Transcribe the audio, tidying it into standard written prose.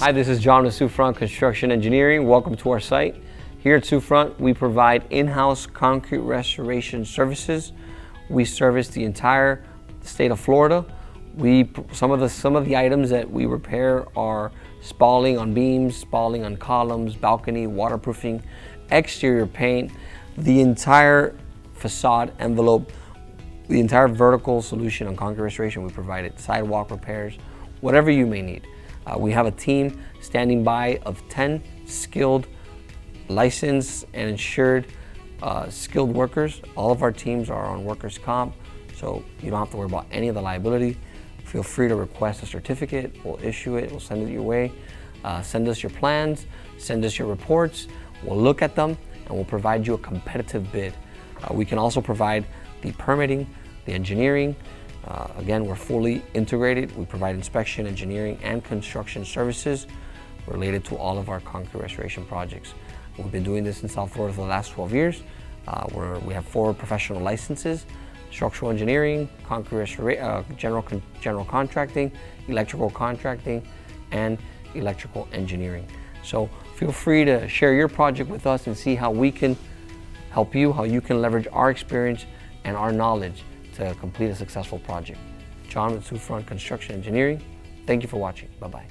Hi, this is John with Sufront Construction Engineering. Welcome to our site. Here at Sufront, we provide in-house concrete restoration services. We service the entire state of Florida. Some of the items that we repair are spalling on beams, spalling on columns, balcony, waterproofing, exterior paint, the entire facade envelope, the entire vertical solution on concrete restoration. We provide it, sidewalk repairs, whatever you may need. We have a team standing by of 10 skilled, licensed and insured skilled workers. All of our teams are on workers' comp, so you don't have to worry about any of the liability. Feel free to request a certificate. We'll issue it, we'll send it your way. Send us your plans, send us your reports. We'll look at them and we'll provide you a competitive bid. We can also provide the permitting, the engineering. Again, we're fully integrated. We provide inspection, engineering, and construction services related to all of our concrete restoration projects. We've been doing this in South Florida for the last 12 years. We have 4 professional licenses: structural engineering, concrete general contracting, electrical contracting, and electrical engineering. So feel free to share your project with us and see how we can help you, how you can leverage our experience and our knowledge to complete a successful project. John with Sufront Construction Engineering. Thank you for watching. Bye-bye.